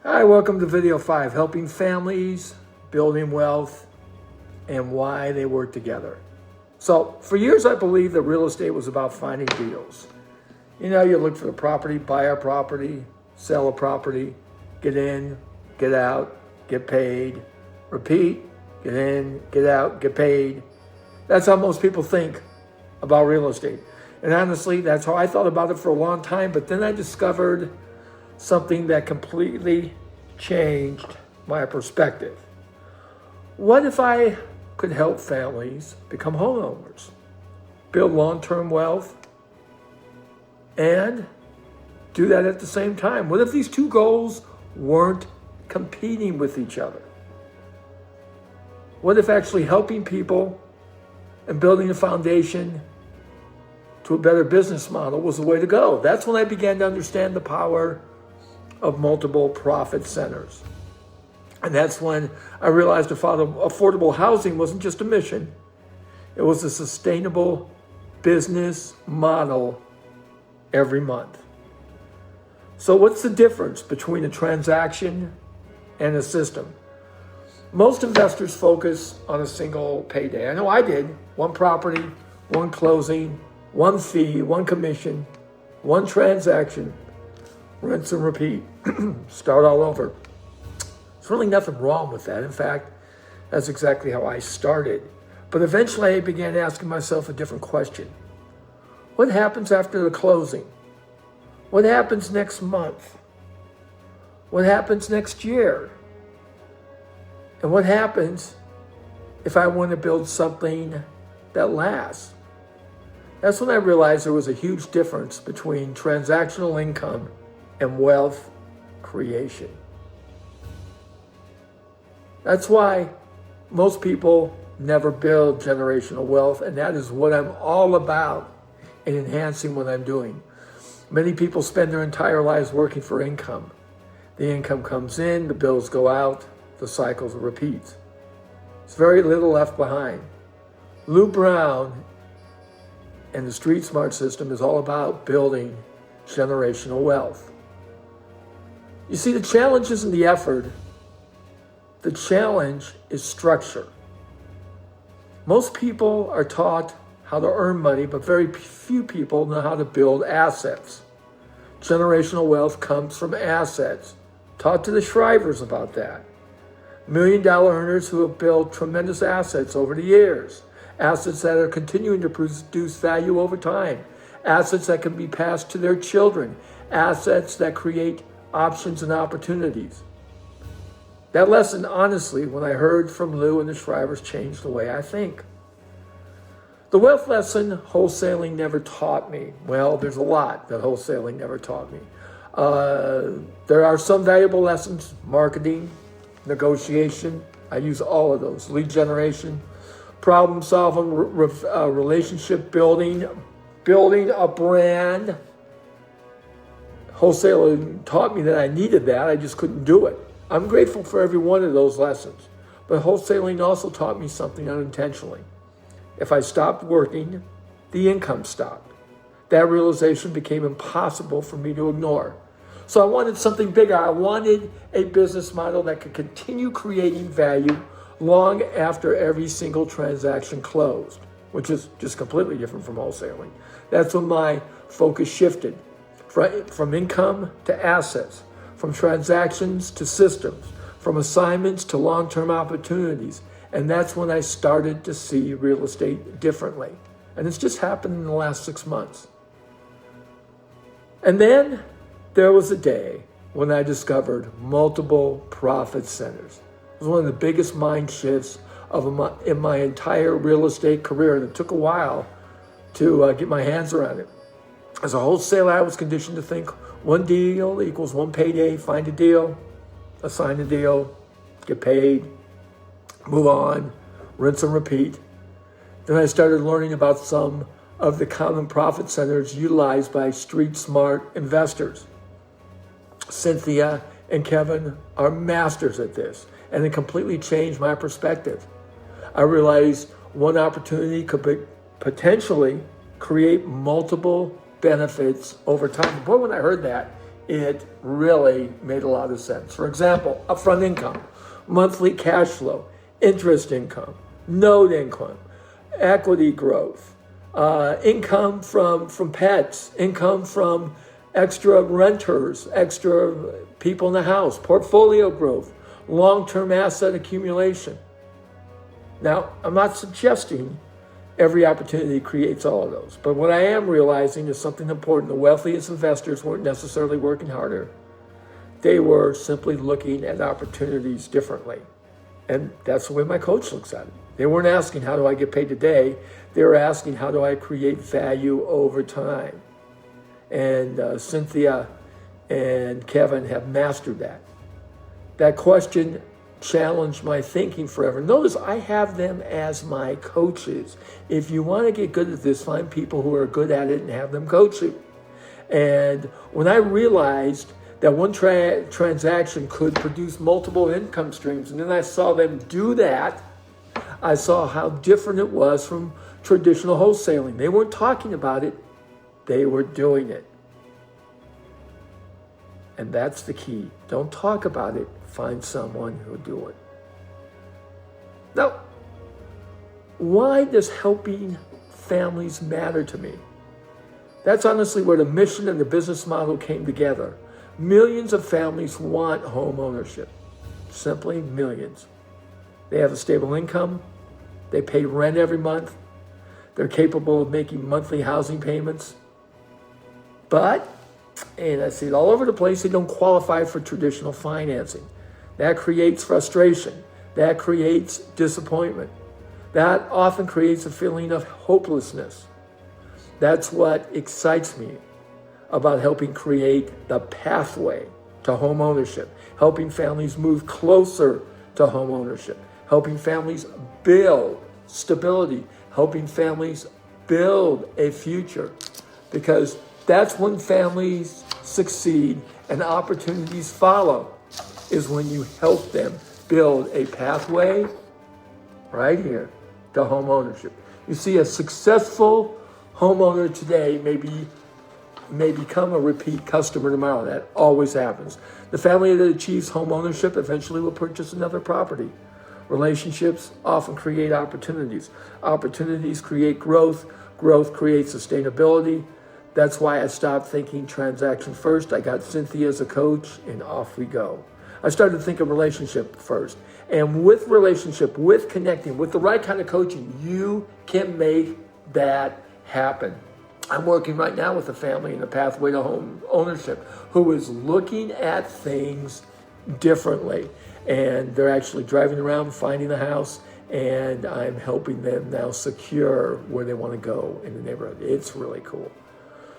Hi, welcome to video 5, helping families, building wealth, and why they work together. So for years, I believed that real estate was about finding deals. You know, you look for the property, buy a property, sell a property, get in, get out, get paid, repeat, get in, get out, get paid. That's how most people think about real estate. And honestly, that's how I thought about it for a long time. But then I discovered something that completely changed my perspective. What if I could help families become homeowners, build long-term wealth, and do that at the same time? What if these two goals weren't competing with each other? What if actually helping people and building a foundation to a better business model was the way to go? That's when I began to understand the power of multiple profit centers. And that's when I realized affordable housing wasn't just a mission. It was a sustainable business model every month. So what's the difference between a transaction and a system? Most investors focus on a single payday. I know I did. One property, one closing, one fee, one commission, one transaction, rinse and repeat, start all over. There's really nothing wrong with that. In fact, that's exactly how I started. But eventually I began asking myself a different question. What happens after the closing? What happens next month? What happens next year? And what happens if I want to build something that lasts? That's when I realized there was a huge difference between transactional income and wealth creation. That's why most people never build generational wealth, and that is what I'm all about in enhancing what I'm doing. Many people spend their entire lives working for income. The income comes in, the bills go out, the cycle repeats. There's very little left behind. Lou Brown and the Street Smart system is all about building generational wealth. You see, the challenge isn't the effort. The challenge is structure. Most people are taught how to earn money, but very few people know how to build assets. Generational wealth comes from assets. Talk to the Shrivers about that. $1 million earners who have built tremendous assets over the years. Assets that are continuing to produce value over time. Assets that can be passed to their children. Assets that create options and opportunities. That lesson, honestly, when I heard from Lou and the Shrivers, changed the way I think. The wealth lesson wholesaling never taught me. Well, there's a lot that wholesaling never taught me. There are some valuable lessons: marketing, negotiation. I use all of those. Lead generation, problem solving, relationship building, building a brand. Wholesaling taught me that I needed that. I just couldn't do it. I'm grateful for every one of those lessons. But wholesaling also taught me something unintentionally. If I stopped working, the income stopped. That realization became impossible for me to ignore. So I wanted something bigger. I wanted a business model that could continue creating value long after every single transaction closed, which is just completely different from wholesaling. That's when my focus shifted from income to assets, from transactions to systems, from assignments to long-term opportunities. And that's when I started to see real estate differently. And it's just happened in the last 6 months. And then there was a day when I discovered multiple profit centers. It was one of the biggest mind shifts in my entire real estate career. And it took a while to get my hands around it. As a wholesaler, I was conditioned to think one deal equals one payday. Find a deal, assign a deal, get paid, move on, rinse and repeat. Then I started learning about some of the common profit centers utilized by street smart investors. Cynthia and Kevin are masters at this, and it completely changed my perspective. I realized one opportunity could potentially create multiple benefits over time. Boy, when I heard that, it really made a lot of sense. For example, upfront income, monthly cash flow, interest income, note income, equity growth, income from pets, income from extra renters, extra people in the house, portfolio growth, long-term asset accumulation. Now, I'm not suggesting every opportunity creates all of those, but what I am realizing is something important. The wealthiest investors weren't necessarily working harder. They were simply looking at opportunities differently. And that's the way my coach looks at it. They weren't asking, how do I get paid today? They were asking, how do I create value over time? And Cynthia and Kevin have mastered that. That question challenged my thinking forever. Notice I have them as my coaches. If you want to get good at this, find people who are good at it and have them coach you. And when I realized that one transaction could produce multiple income streams, and then I saw them do that, I saw how different it was from traditional wholesaling. They weren't talking about it, they were doing it. And that's the key. Don't talk about it, find someone who'll do it. Now, why does helping families matter to me? That's honestly where the mission and the business model came together. Millions of families want home ownership. Simply millions. They have a stable income. They pay rent every month. They're capable of making monthly housing payments. But, and I see it all over the place, they don't qualify for traditional financing. That creates frustration. That creates disappointment. That often creates a feeling of hopelessness. That's what excites me about helping create the pathway to home ownership, helping families move closer to home ownership, helping families build stability, helping families build a future. Because that's when families succeed and opportunities follow, is when you help them build a pathway right here to home ownership. You see, a successful homeowner today may become a repeat customer tomorrow. That always happens. The family that achieves home ownership eventually will purchase another property. Relationships often create opportunities. Opportunities create growth. Growth creates sustainability. That's why I stopped thinking transaction first. I got Cynthia as a coach, and off we go. I started thinking relationship first. And with relationship, with connecting, with the right kind of coaching, you can make that happen. I'm working right now with a family in the pathway to home ownership who is looking at things differently. And they're actually driving around, finding a house, and I'm helping them now secure where they want to go in the neighborhood. It's really cool.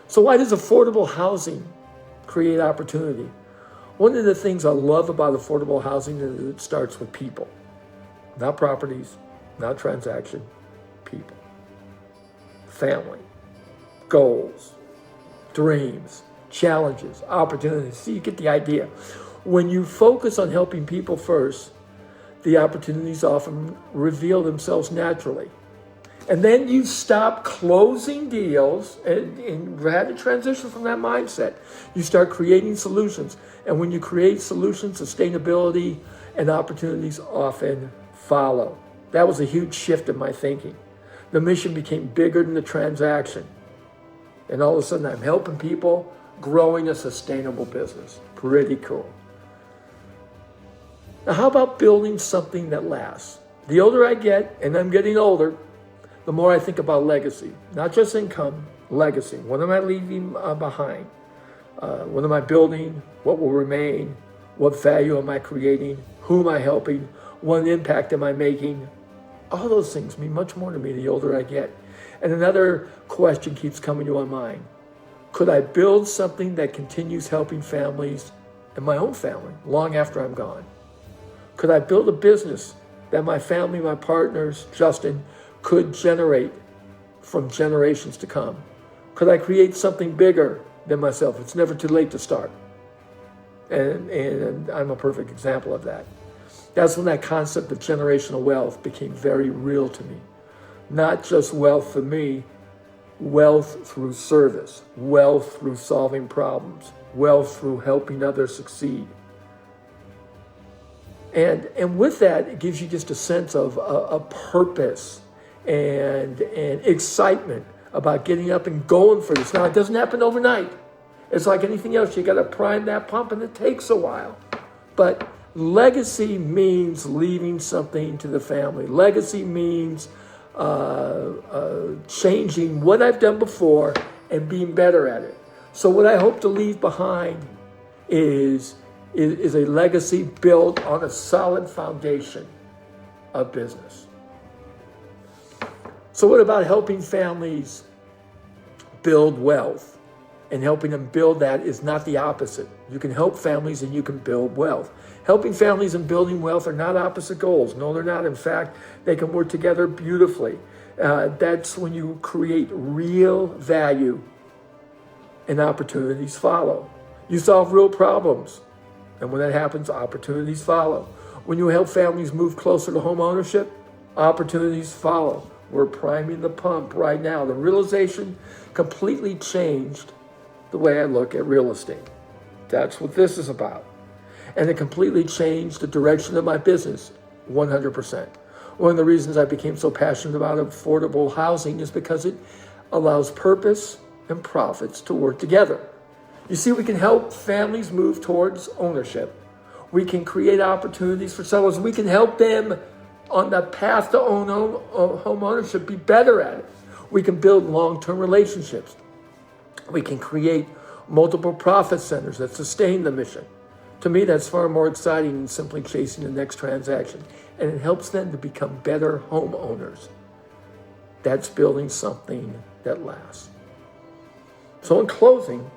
So why does affordable housing create opportunity? One of the things I love about affordable housing is it starts with people. Not properties, not transaction, people. Family. Goals, dreams, challenges, opportunities. See, you get the idea. When you focus on helping people first, the opportunities often reveal themselves naturally. And then you stop closing deals and had to transition from that mindset. You start creating solutions. And when you create solutions, sustainability and opportunities often follow. That was a huge shift in my thinking. The mission became bigger than the transaction. And all of a sudden, I'm helping people, growing a sustainable business. Pretty cool. Now, how about building something that lasts? The older I get, and I'm getting older, the more I think about legacy. Not just income, legacy. What am I leaving behind? What am I building? What will remain? What value am I creating? Who am I helping? What impact am I making? All those things mean much more to me the older I get. And another question keeps coming to my mind. Could I build something that continues helping families and my own family long after I'm gone? Could I build a business that my family, my partners, Justin, could generate from generations to come? Could I create something bigger than myself? It's never too late to start. And I'm a perfect example of that. That's when that concept of generational wealth became very real to me. Not just wealth for me, wealth through service, wealth through solving problems, wealth through helping others succeed. And with that, it gives you just a sense of a purpose and excitement about getting up and going for this. Now, it doesn't happen overnight. It's like anything else. You got to prime that pump, and it takes a while. But legacy means leaving something to the family. Legacy means changing what I've done before and being better at it. So what I hope to leave behind is a legacy built on a solid foundation of business. So what about helping families build wealth? And helping them build that is not the opposite. You can help families and you can build wealth. Helping families and building wealth are not opposite goals. No, they're not. In fact, they can work together beautifully. That's when you create real value and opportunities follow. You solve real problems. And when that happens, opportunities follow. When you help families move closer to home ownership, opportunities follow. We're priming the pump right now. The realization completely changed the way I look at real estate. That's what this is about. And it completely changed the direction of my business, 100%. One of the reasons I became so passionate about affordable housing is because it allows purpose and profits to work together. You see, we can help families move towards ownership. We can create opportunities for sellers. We can help them on the path to home ownership be better at it. We can build long-term relationships. We can create multiple profit centers that sustain the mission. To me, that's far more exciting than simply chasing the next transaction. And it helps them to become better homeowners. That's building something that lasts. So in closing,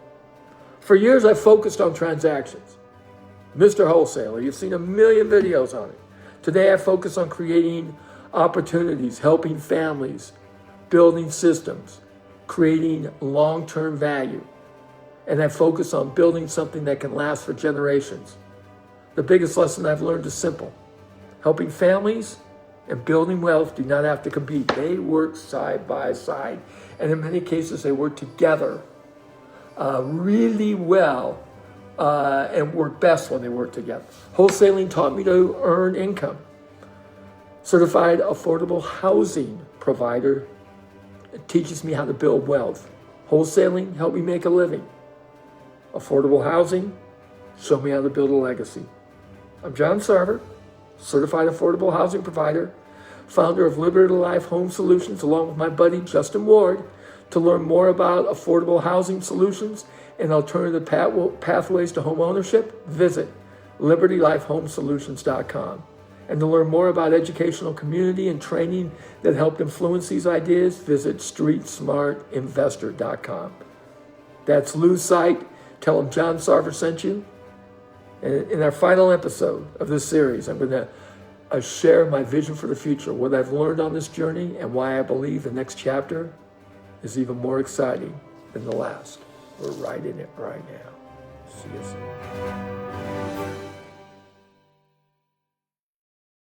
for years I focused on transactions. Mr. Wholesaler, you've seen a million videos on it. Today I focus on creating opportunities, helping families, building systems, creating long-term value. And I focus on building something that can last for generations. The biggest lesson I've learned is simple. Helping families and building wealth do not have to compete. They work side by side. And in many cases, they work together really well and work best when they work together. Wholesaling taught me to earn income. Certified affordable housing provider teaches me how to build wealth. Wholesaling helped me make a living. Affordable housing showed me how to build a legacy. I'm John Sarver, certified affordable housing provider, founder of Liberty Life Home Solutions, along with my buddy Justin Ward. To learn more about affordable housing solutions and alternative pathways to home ownership, visit libertylifehomesolutions.com. And to learn more about educational community and training that helped influence these ideas, visit streetsmartinvestor.com. That's Lou's site. Tell him John Sarver sent you. And in our final episode of this series, I'm going to share my vision for the future, what I've learned on this journey, and why I believe the next chapter is even more exciting than the last. We're right in it right now. See you soon.